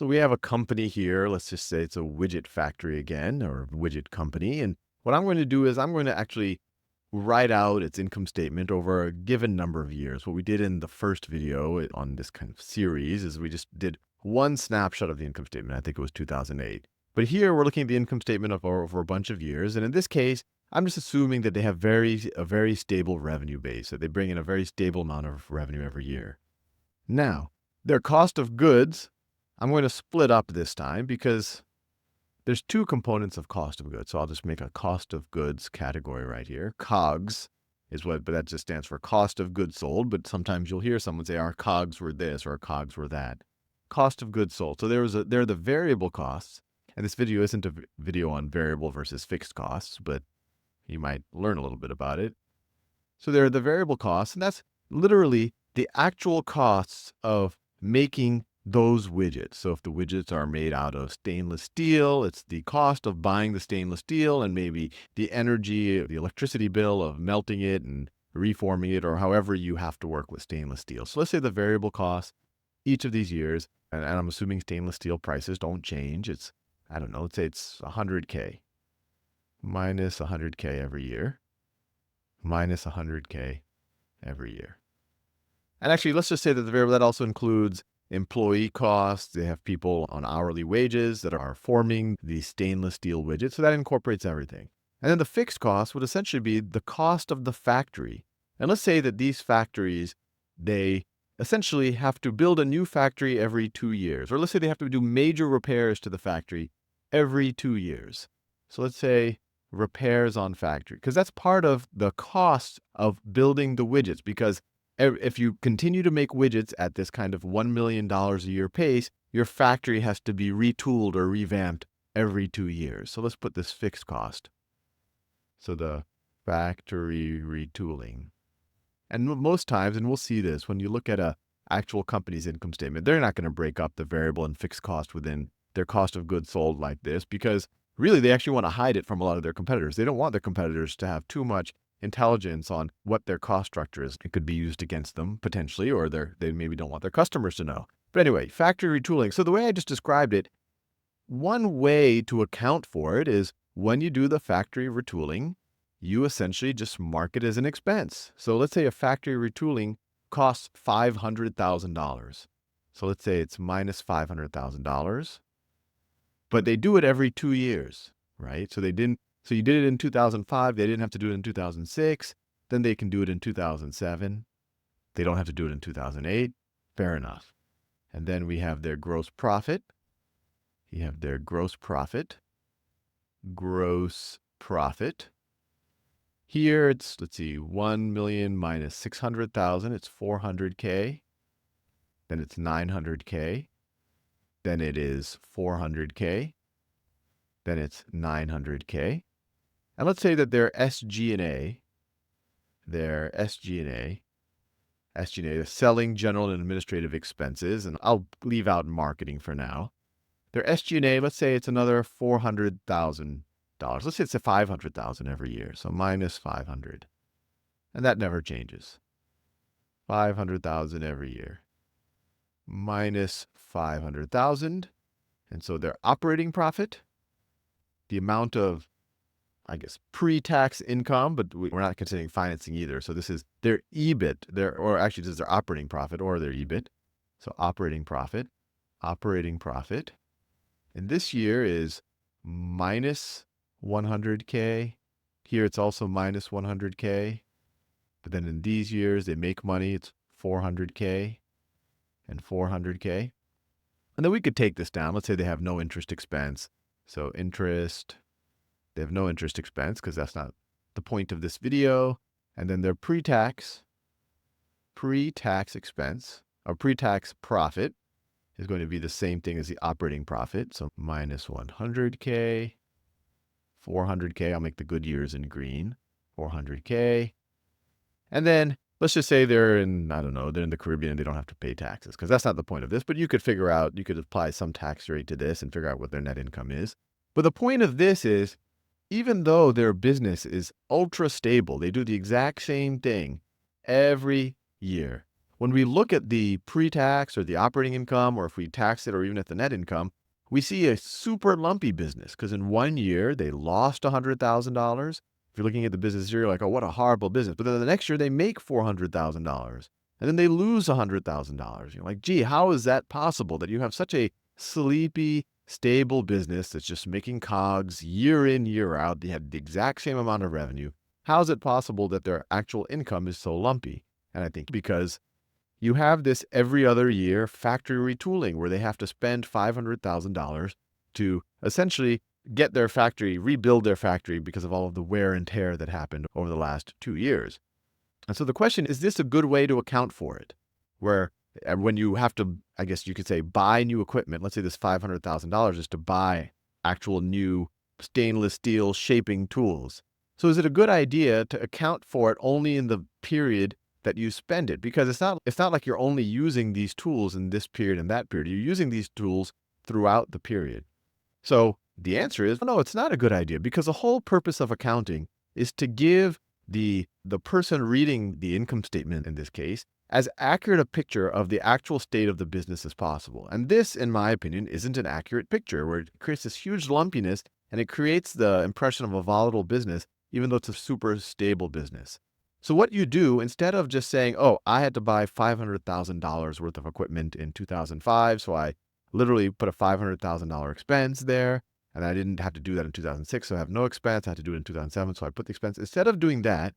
So we have a company here. Let's just say it's a widget factory again, or widget company. And what I'm going to do is I'm going to actually write out its income statement over a given number of years. What we did in the first video on this kind of series is we just did one snapshot of the income statement. I think it was 2008. But here we're looking at the income statement of over a bunch of years. And in this case, I'm just assuming that they have a very stable revenue base, that they bring in a very stable amount of revenue every year. Now, their cost of goods, I'm going to split up this time because there's two components of cost of goods. So I'll just make a cost of goods category right here. COGS is what, but that just stands for cost of goods sold. But sometimes you'll hear someone say our COGS were this or our COGS were that. Cost of goods sold. So there are the variable costs. And this video isn't a video on variable versus fixed costs, but you might learn a little bit about it. So there are the variable costs, and that's literally the actual costs of making those widgets. So if the widgets are made out of stainless steel, it's the cost of buying the stainless steel and maybe the energy, the electricity bill of melting it and reforming it, or however you have to work with stainless steel. So let's say the variable costs each of these years, and I'm assuming stainless steel prices don't change. It's, I don't know, let's say it's 100K minus 100K every year, minus 100K every year. And actually, let's just say that the variable, that also includes employee costs. They have people on hourly wages that are forming the stainless steel widget. So that incorporates everything. And then the fixed cost would essentially be the cost of the factory. And let's say that these factories, they essentially have to build a new factory every 2 years. Or let's say they have to do major repairs to the factory every 2 years. So let's say repairs on factory, because that's part of the cost of building the widgets. Because if you continue to make widgets at this kind of $1 million a year pace, your factory has to be retooled or revamped every 2 years. So let's put this fixed cost. So the factory retooling. And most times, and we'll see this, when you look at a actual company's income statement, they're not going to break up the variable and fixed cost within their cost of goods sold like this, because really they actually want to hide it from a lot of their competitors. They don't want their competitors to have too much intelligence on what their cost structure is. It could be used against them potentially, or they maybe don't want their customers to know. But anyway, factory retooling. So the way I just described it, one way to account for it is when you do the factory retooling, you essentially just mark it as an expense. So let's say a factory retooling costs $500,000. So let's say it's minus $500,000, but they do it every 2 years, right? So you did it in 2005. They didn't have to do it in 2006. Then they can do it in 2007. They don't have to do it in 2008. Fair enough. And then we have their gross profit. You have their gross profit. Gross profit. Here it's, let's see, 1 million minus 600,000. It's 400K. Then it's 900K. Then it is 400K. Then it's 900K. And let's say that their SG&A, the selling, general, and administrative expenses, and I'll leave out marketing for now. Their SG&A, let's say it's another $400,000. Let's say it's a $500,000 every year, so minus 500. And that never changes. 500,000 every year. Minus 500,000. And so their operating profit, the amount of, I guess, pre-tax income, but we're not considering financing either. So this is their EBIT, or actually this is their operating profit or their EBIT. So operating profit. And this year is minus 100K. Here it's also minus 100K. But then in these years, they make money. It's 400K and 400K. And then we could take this down. Let's say they have no interest expense. So interest, they have no interest expense because that's not the point of this video. And then their pre-tax expense, or pre-tax profit, is going to be the same thing as the operating profit. So minus 100K, 400K. I'll make the good years in green, 400K. And then let's just say they're in, I don't know, they're in the Caribbean and they don't have to pay taxes, because that's not the point of this. But you could apply some tax rate to this and figure out what their net income is. But the point of this is, even though their business is ultra stable, they do the exact same thing every year. when we look at the pre-tax or the operating income, or if we tax it or even at the net income, we see a super lumpy business because in 1 year they lost $100,000. If you're looking at the business here, you're like, oh, what a horrible business. But then the next year they make $400,000 and then they lose $100,000. You're like, gee, how is that possible that you have such a sleepy, stable business that's just making COGS year in, year out? They have the exact same amount of revenue. How is it possible that their actual income is so lumpy? And I think because you have this every other year factory retooling where they have to spend $500,000 to essentially get their factory, rebuild their factory because of all of the wear and tear that happened over the last 2 years. And so the question is this a good way to account for it? Where when you have to, I guess you could say, buy new equipment, let's say this $500,000 is to buy actual new stainless steel shaping tools. So is it a good idea to account for it only in the period that you spend it? Because it's not like you're only using these tools in this period and that period. You're using these tools throughout the period. So the answer is no, it's not a good idea, because the whole purpose of accounting is to give the person reading the income statement in this case as accurate a picture of the actual state of the business as possible. And this, in my opinion, isn't an accurate picture, where it creates this huge lumpiness and it creates the impression of a volatile business, even though it's a super stable business. So what you do, instead of just saying, oh, I had to buy $500,000 worth of equipment in 2005, so I literally put a $500,000 expense there, and I didn't have to do that in 2006, so I have no expense. I had to do it in 2007, so I put the expense. Instead of doing that,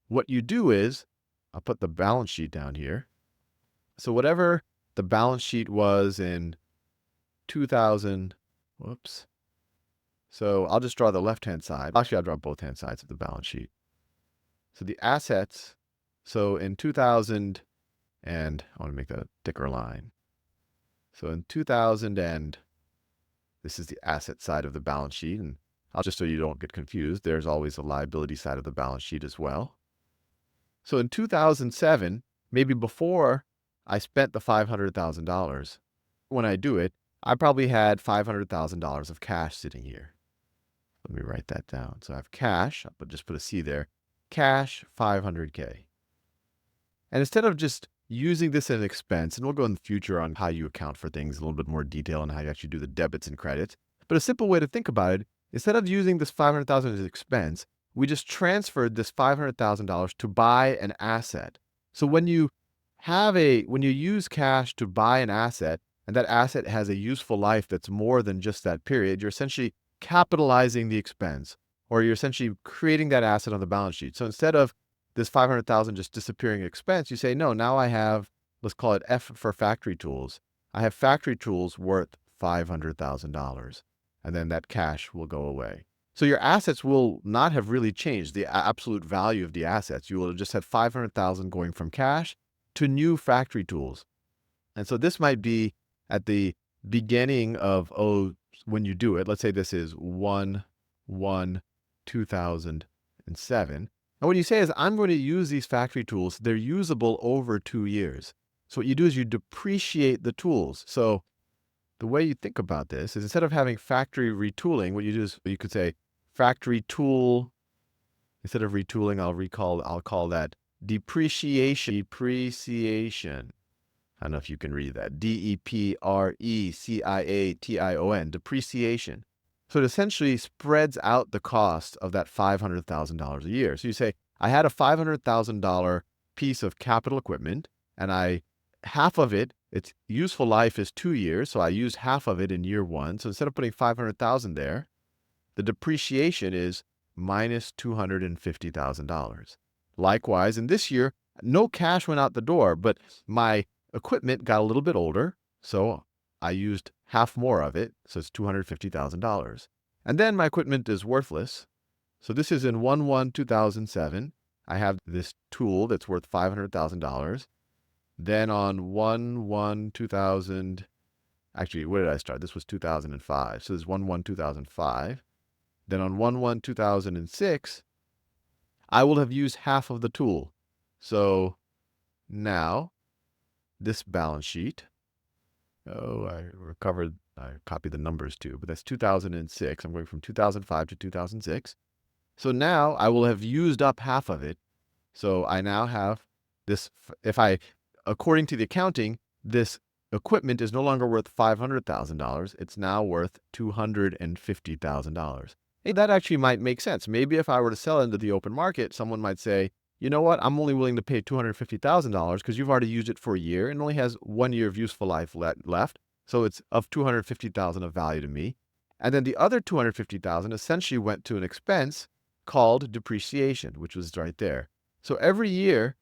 what you do is, I'll put the balance sheet down here. So whatever the balance sheet was in 2000, whoops. So I'll just draw the left-hand side. Actually, I'll draw both hand sides of the balance sheet. So the assets, so in 2000, and I want to make that a thicker line. So in 2000, and this is the asset side of the balance sheet. And I'll just so you don't get confused, there's always a liability side of the balance sheet as well. So in 2007, maybe before I spent the $500,000, when I do it, I probably had $500,000 of cash sitting here. Let me write that down. So I have cash, I'll just put a C there, cash 500K. And instead of just using this as an expense, and we'll go in the future on how you account for things, a little bit more detail on how you actually do the debits and credits. But a simple way to think about it, instead of using this $500,000 as an expense, we just transferred this $500,000 to buy an asset. So when you use cash to buy an asset, and that asset has a useful life that's more than just that period, you're essentially capitalizing the expense, or you're essentially creating that asset on the balance sheet. So instead of this $500,000 just disappearing expense, you say, no, now I have, let's call it F for factory tools. I have factory tools worth $500,000, and then that cash will go away. So your assets will not have really changed, the absolute value of the assets. You will have just had $500,000 going from cash to new factory tools. And so this might be at the beginning of, when you do it, let's say this is 1/1/2007. And what you say is, I'm going to use these factory tools. They're usable over 2 years. So what you do is you depreciate the tools. So the way you think about this is, instead of having factory retooling, what you do is you could say factory tool. Instead of retooling, I'll call that depreciation. Depreciation. I don't know if you can read that. DEPRECIATION, depreciation. So it essentially spreads out the cost of that $500,000 a year. So you say, I had a $500,000 piece of capital equipment, and half of it, its useful life is 2 years, so I used half of it in year 1. So instead of putting $500,000 there, the depreciation is minus $250,000. Likewise, in this year, no cash went out the door, but my equipment got a little bit older, so I used half more of it, so it's $250,000. And then my equipment is worthless. So this is in 1/1/2007. I have this tool that's worth $500,000. Then on 1/1/2000, actually, where did I start? This was 2005. So this is 1/1/2005. Then on 1/1/2006, I will have used half of the tool. So now this balance sheet, I copied the numbers too, but that's 2006. I'm going from 2005 to 2006. So now I will have used up half of it. So I now have this, if I according to the accounting, this equipment is no longer worth $500,000. It's now worth $250,000. Hey, that actually might make sense. Maybe if I were to sell into the open market, someone might say, you know what, I'm only willing to pay $250,000 because you've already used it for a year and only has 1 year of useful life left. So it's of $250,000 of value to me. And then the other $250,000 essentially went to an expense called depreciation, which was right there. So every year,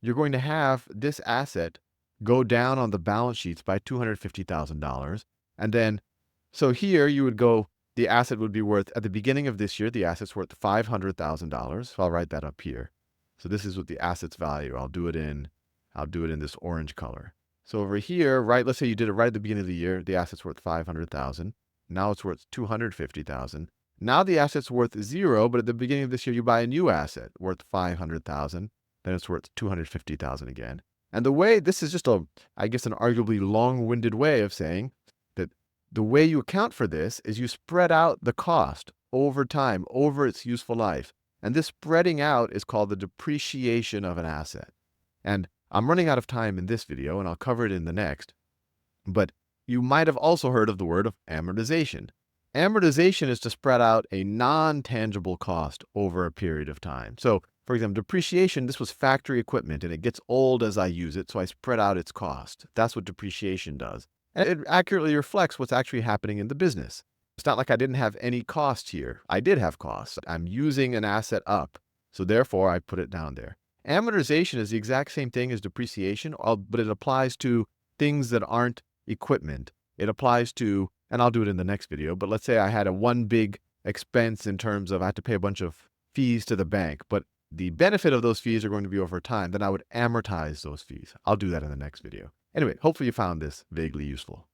you're going to have this asset go down on the balance sheets by $250,000. And then, so here you would go, the asset would be worth, at the beginning of this year, the asset's worth $500,000. So I'll write that up here. So this is what the asset's value. I'll do it in this orange color. So over here, right, let's say you did it right at the beginning of the year, the asset's worth $500,000. Now it's worth $250,000. Now the asset's worth 0, but at the beginning of this year, you buy a new asset worth $500,000. Then it's worth $250,000 again. And the way, this is just I guess an arguably long-winded way of saying that the way you account for this is you spread out the cost over time, over its useful life. And this spreading out is called the depreciation of an asset. And I'm running out of time in this video, and I'll cover it in the next. But you might have also heard of the word of amortization. Amortization is to spread out a non-tangible cost over a period of time. So, for example, depreciation, this was factory equipment, and it gets old as I use it, so I spread out its cost. That's what depreciation does. And it accurately reflects what's actually happening in the business. It's not like I didn't have any cost here. I did have costs. I'm using an asset up, so therefore I put it down there. Amortization is the exact same thing as depreciation, but it applies to things that aren't equipment. It applies to, and I'll do it in the next video, but let's say I had one big expense in terms of I had to pay a bunch of fees to the bank, but the benefit of those fees are going to be over time. Then I would amortize those fees. I'll do that in the next video. Anyway, hopefully you found this vaguely useful.